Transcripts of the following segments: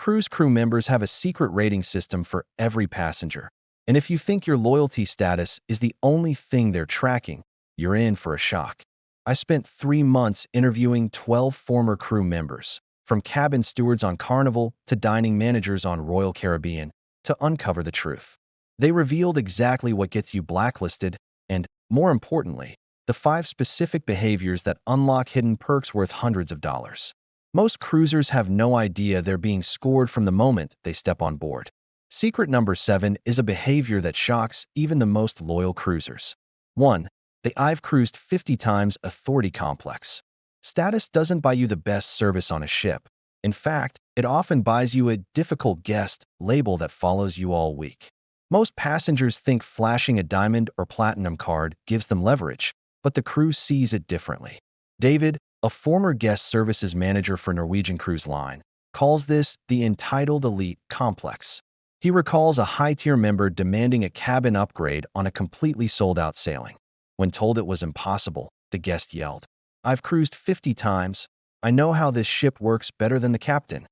Cruise crew members have a secret rating system for every passenger. And if you think your loyalty status is the only thing they're tracking, you're in for a shock. I spent 3 months interviewing 12 former crew members, from cabin stewards on Carnival to dining managers on Royal Caribbean, to uncover the truth. They revealed exactly what gets you blacklisted and, more importantly, the 5 specific behaviors that unlock hidden perks worth hundreds of dollars. Most cruisers have no idea they're being scored from the moment they step on board. Secret number 7 is a behavior that shocks even the most loyal cruisers. 1. The "I've cruised 50 times" authority complex. Status doesn't buy you the best service on a ship. In fact, it often buys you a "difficult guest" label that follows you all week. Most passengers think flashing a diamond or platinum card gives them leverage, but the crew sees it differently. David, a former guest services manager for Norwegian Cruise Line, calls this the entitled elite complex. He recalls a high-tier member demanding a cabin upgrade on a completely sold-out sailing. When told it was impossible, the guest yelled, "I've cruised 50 times. I know how this ship works better than the captain."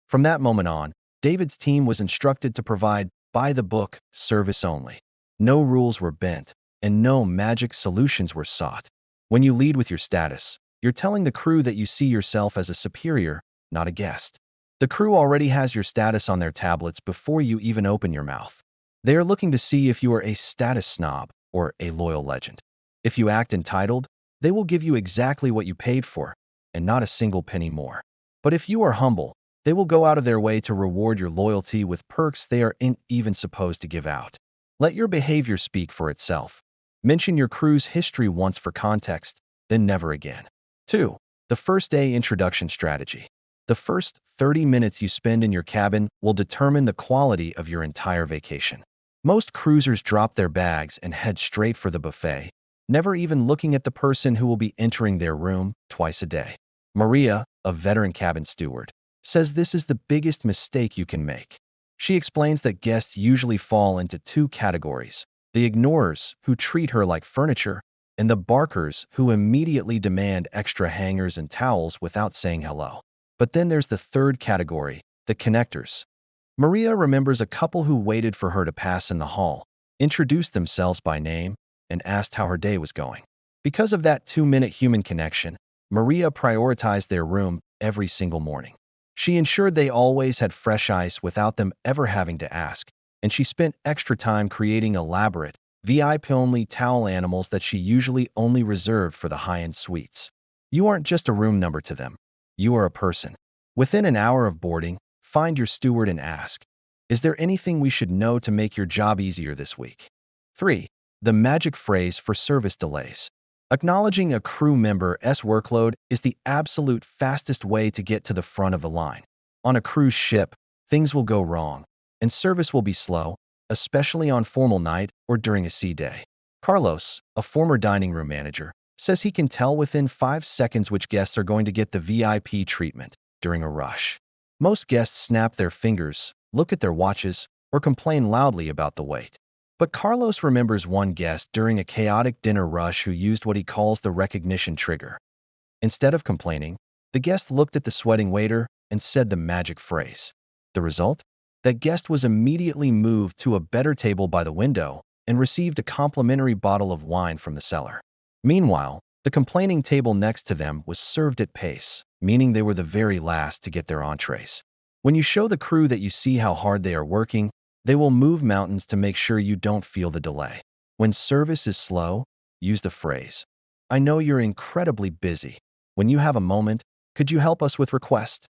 From that moment on, David's team was instructed to provide by-the-book service only. No rules were bent, and no magic solutions were sought. When you lead with your status, you're telling the crew that you see yourself as a superior, not a guest. The crew already has your status on their tablets before you even open your mouth. They are looking to see if you are a status snob or a loyal legend. If you act entitled, they will give you exactly what you paid for, and not a single penny more. But if you are humble, they will go out of their way to reward your loyalty with perks they aren't even supposed to give out. Let your behavior speak for itself. Mention your crew's history once for context, then never again. 2. The first day introduction strategy. The first 30 minutes you spend in your cabin will determine the quality of your entire vacation. Most cruisers drop their bags and head straight for the buffet, never even looking at the person who will be entering their room twice a day. Maria, a veteran cabin steward, says this is the biggest mistake you can make. She explains that guests usually fall into 2 categories: the ignorers, who treat her like furniture, and the barkers, who immediately demand extra hangers and towels without saying hello. But then there's the third category, the connectors. Maria remembers a couple who waited for her to pass in the hall, introduced themselves by name, and asked how her day was going. Because of that 2-minute human connection, Maria prioritized their room every single morning. She ensured they always had fresh ice without them ever having to ask, and she spent extra time creating elaborate, VIP-only towel animals that she usually only reserved for the high-end suites. You aren't just a room number to them. You are a person. Within an hour of boarding, find your steward and ask, "Is there anything we should know to make your job easier this week?" 3. The magic phrase for service delays. Acknowledging a crew member's workload is the absolute fastest way to get to the front of the line. On a cruise ship, things will go wrong, and service will be slow, especially on formal night or during a sea day. Carlos, a former dining room manager, says he can tell within 5 seconds which guests are going to get the VIP treatment during a rush. Most guests snap their fingers, look at their watches, or complain loudly about the wait. But Carlos remembers one guest during a chaotic dinner rush who used what he calls the recognition trigger. Instead of complaining, the guest looked at the sweating waiter and said the magic phrase. The result? That guest was immediately moved to a better table by the window and received a complimentary bottle of wine from the cellar. Meanwhile, the complaining table next to them was served at pace, meaning they were the very last to get their entrees. When you show the crew that you see how hard they are working, they will move mountains to make sure you don't feel the delay. When service is slow, use the phrase, "I know you're incredibly busy. When you have a moment, could you help us with request?"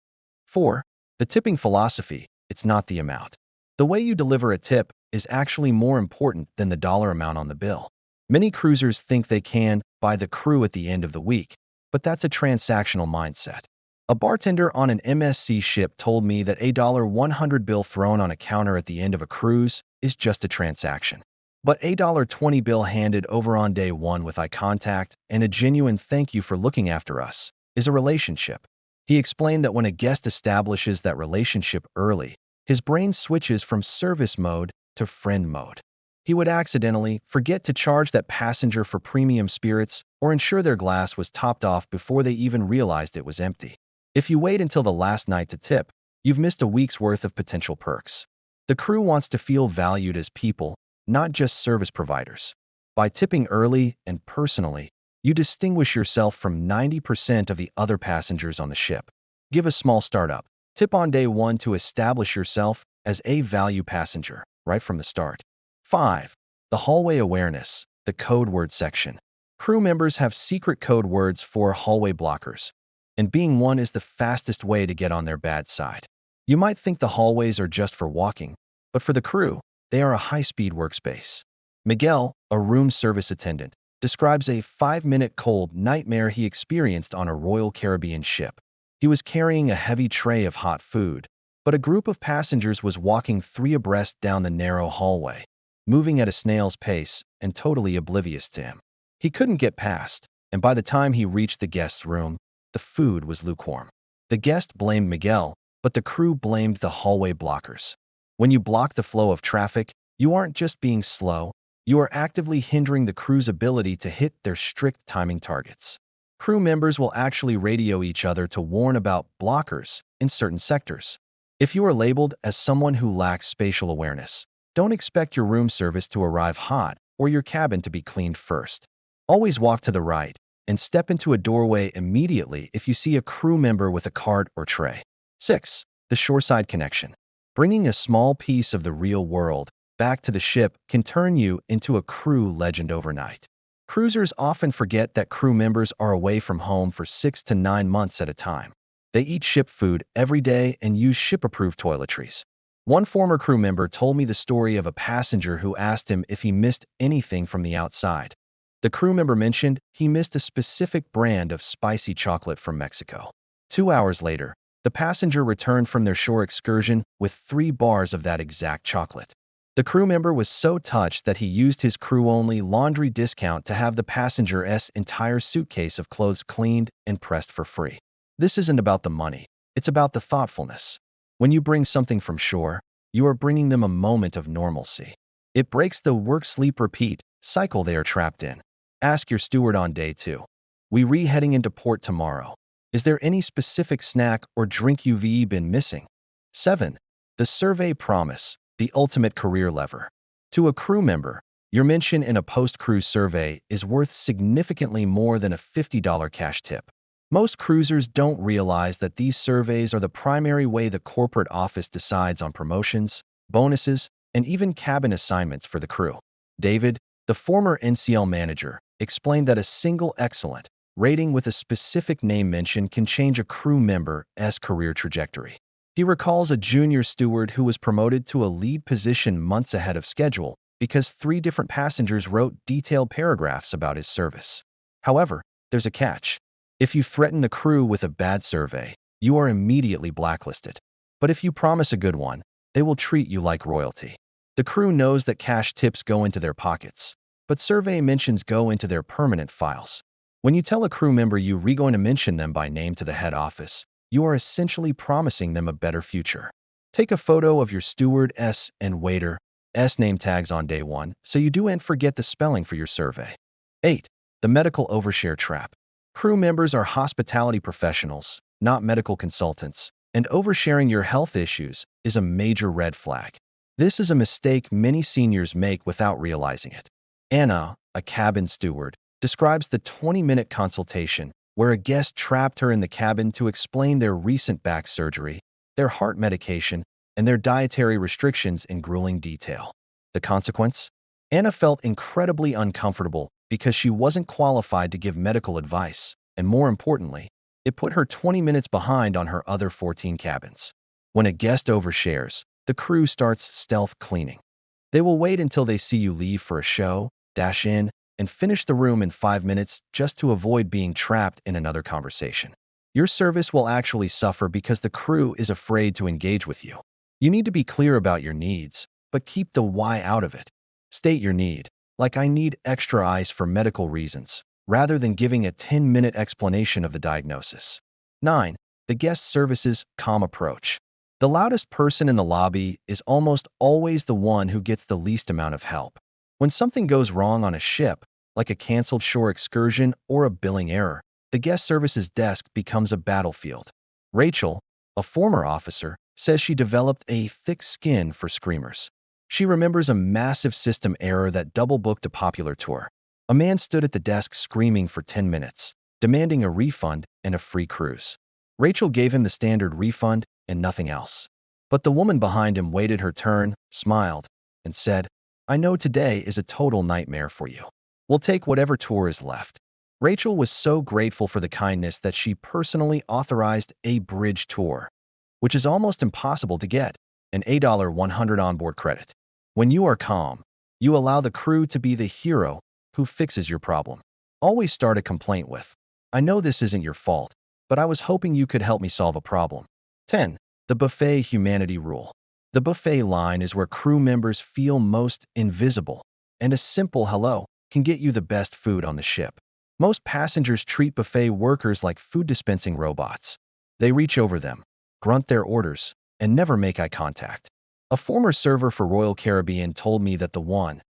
4. The tipping philosophy. It's not the amount. The way you deliver a tip is actually more important than the dollar amount on the bill. Many cruisers think they can buy the crew at the end of the week, but that's a transactional mindset. A bartender on an MSC ship told me that a $100 bill thrown on a counter at the end of a cruise is just a transaction. But a $20 bill handed over on day 1 with eye contact and a genuine "thank you for looking after us" is a relationship. He explained that when a guest establishes that relationship early, his brain switches from service mode to friend mode. He would accidentally forget to charge that passenger for premium spirits or ensure their glass was topped off before they even realized it was empty. If you wait until the last night to tip, you've missed a week's worth of potential perks. The crew wants to feel valued as people, not just service providers. By tipping early and personally, you distinguish yourself from 90% of the other passengers on the ship. Give a small startup. Tip on day one to establish yourself as a value passenger right from the start. 5. The hallway awareness, the code word section. Crew members have secret code words for hallway blockers, and being one is the fastest way to get on their bad side. You might think the hallways are just for walking, but for the crew, they are a high-speed workspace. Miguel, a room service attendant, describes a 5-minute cold nightmare he experienced on a Royal Caribbean ship. He was carrying a heavy tray of hot food, but a group of passengers was walking 3 abreast down the narrow hallway, moving at a snail's pace and totally oblivious to him. He couldn't get past, and by the time he reached the guest's room, the food was lukewarm. The guest blamed Miguel, but the crew blamed the hallway blockers. When you block the flow of traffic, you aren't just being slow, you are actively hindering the crew's ability to hit their strict timing targets. Crew members will actually radio each other to warn about blockers in certain sectors. If you are labeled as someone who lacks spatial awareness, don't expect your room service to arrive hot or your cabin to be cleaned first. Always walk to the right and step into a doorway immediately if you see a crew member with a cart or tray. 6. The shoreside connection. Bringing a small piece of the real world back to the ship can turn you into a crew legend overnight. Cruisers often forget that crew members are away from home for 6 to 9 months at a time. They eat ship food every day and use ship-approved toiletries. One former crew member told me the story of a passenger who asked him if he missed anything from the outside. The crew member mentioned he missed a specific brand of spicy chocolate from Mexico. 2 hours later, the passenger returned from their shore excursion with 3 bars of that exact chocolate. The crew member was so touched that he used his crew-only laundry discount to have the passenger's entire suitcase of clothes cleaned and pressed for free. This isn't about the money, it's about the thoughtfulness. When you bring something from shore, you are bringing them a moment of normalcy. It breaks the work-sleep-repeat cycle they are trapped in. Ask your steward on day 2. We heading into port tomorrow. Is there any specific snack or drink you've been missing? 7. The survey promise, the ultimate career lever. To a crew member, your mention in a post-cruise survey is worth significantly more than a $50 cash tip. Most cruisers don't realize that these surveys are the primary way the corporate office decides on promotions, bonuses, and even cabin assignments for the crew. David, the former NCL manager, explained that a single excellent rating with a specific name mention can change a crew member's career trajectory. He recalls a junior steward who was promoted to a lead position months ahead of schedule because 3 different passengers wrote detailed paragraphs about his service. However, there's a catch. If you threaten the crew with a bad survey, you are immediately blacklisted. But if you promise a good one, they will treat you like royalty. The crew knows that cash tips go into their pockets, but survey mentions go into their permanent files. When you tell a crew member you're going to mention them by name to the head office, you are essentially promising them a better future. Take a photo of your stewardess and waiter's name tags on day 1 so you don't forget the spelling for your survey. 8. The medical overshare trap. Crew members are hospitality professionals, not medical consultants, and oversharing your health issues is a major red flag. This is a mistake many seniors make without realizing it. Anna, a cabin steward, describes the 20-minute consultation where a guest trapped her in the cabin to explain their recent back surgery, their heart medication, and their dietary restrictions in grueling detail. The consequence? Anna felt incredibly uncomfortable because she wasn't qualified to give medical advice, and more importantly, it put her 20 minutes behind on her other 14 cabins. When a guest overshares, the crew starts stealth cleaning. They will wait until they see you leave for a show, dash in, and finish the room in 5 minutes just to avoid being trapped in another conversation. Your service will actually suffer because the crew is afraid to engage with you. You need to be clear about your needs, but keep the why out of it. State your need, like I need extra ice for medical reasons, rather than giving a 10-minute explanation of the diagnosis. 9. The guest services calm approach. The loudest person in the lobby is almost always the one who gets the least amount of help. When something goes wrong on a ship, like a canceled shore excursion or a billing error, the guest services desk becomes a battlefield. Rachel, A former officer says she developed a thick skin for screamers. She remembers a massive system error that double-booked a popular tour. A man stood at the desk screaming for 10 minutes, demanding a refund and a free cruise. Rachel gave him the standard refund and nothing else. But the woman behind him waited her turn, smiled, and said, "I know today is a total nightmare for you. We'll take whatever tour is left." Rachel was so grateful for the kindness that she personally authorized a bridge tour, which is almost impossible to get, an $100 onboard credit. When you are calm, you allow the crew to be the hero who fixes your problem. Always start a complaint with, "I know this isn't your fault, but I was hoping you could help me solve a problem." 10. The buffet humanity rule. The buffet line is where crew members feel most invisible, and a simple hello can get you the best food on the ship. Most passengers treat buffet workers like food dispensing robots. They reach over them, grunt their orders, and never make eye contact. A former server for Royal Caribbean told me that the one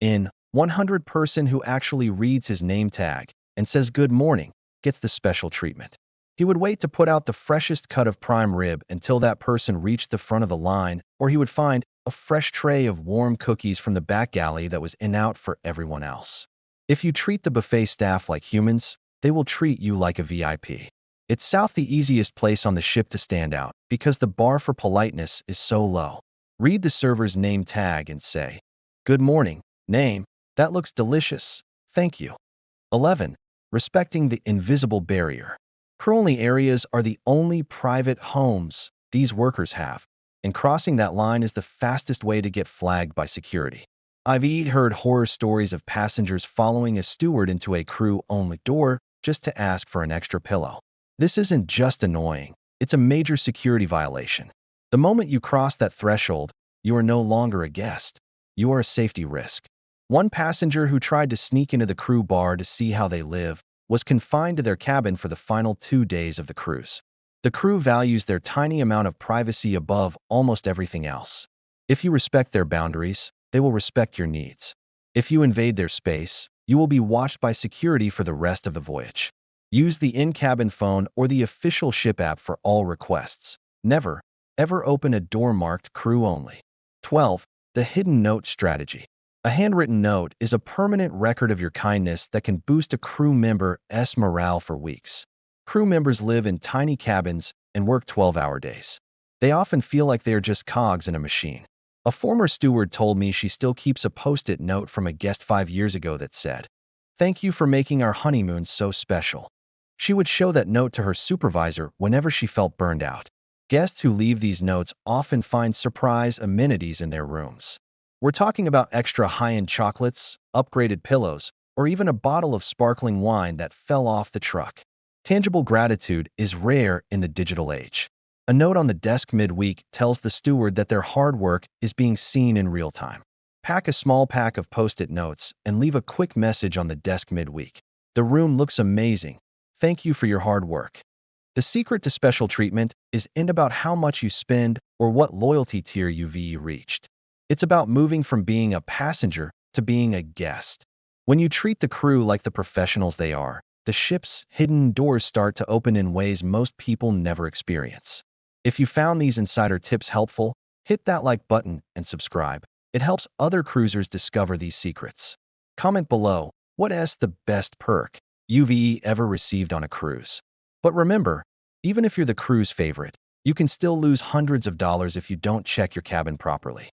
in 100 person who actually reads his name tag and says good morning gets the special treatment. He would wait to put out the freshest cut of prime rib until that person reached the front of the line, or he would find a fresh tray of warm cookies from the back galley that was in out for everyone else. If you treat the buffet staff like humans, they will treat you like a VIP. It's South the easiest place on the ship to stand out because the bar for politeness is so low. Read the server's name tag and say, "Good morning, name, that looks delicious, thank you." 11. Respecting the invisible barrier. Crew-only areas are the only private homes these workers have, and crossing that line is the fastest way to get flagged by security. I've heard horror stories of passengers following a steward into a crew-only door just to ask for an extra pillow. This isn't just annoying, it's a major security violation. The moment you cross that threshold, you are no longer a guest. You are a safety risk. One passenger who tried to sneak into the crew bar to see how they live was confined to their cabin for the final 2 days of the cruise. The crew values their tiny amount of privacy above almost everything else. If you respect their boundaries, they will respect your needs. If you invade their space, you will be watched by security for the rest of the voyage. Use the in-cabin phone or the official ship app for all requests. Never, ever open a door marked crew only. 12. The hidden note strategy. A handwritten note is a permanent record of your kindness that can boost a crew member's morale for weeks. Crew members live in tiny cabins and work 12-hour days. They often feel like they are just cogs in a machine. A former steward told me she still keeps a post-it note from a guest 5 years ago that said, "Thank you for making our honeymoon so special." She would show that note to her supervisor whenever she felt burned out. Guests who leave these notes often find surprise amenities in their rooms. We're talking about extra high-end chocolates, upgraded pillows, or even a bottle of sparkling wine that fell off the truck. Tangible gratitude is rare in the digital age. A note on the desk midweek tells the steward that their hard work is being seen in real time. Pack a small pack of post-it notes and leave a quick message on the desk midweek. The room looks amazing. Thank you for your hard work. The secret to special treatment isn't about how much you spend or what loyalty tier you've reached. It's about moving from being a passenger to being a guest. When you treat the crew like the professionals they are, the ship's hidden doors start to open in ways most people never experience. If you found these insider tips helpful, hit that like button and subscribe. It helps other cruisers discover these secrets. Comment below, what's the best perk you've ever received on a cruise? But remember, even if you're the cruise favorite, you can still lose hundreds of dollars if you don't check your cabin properly.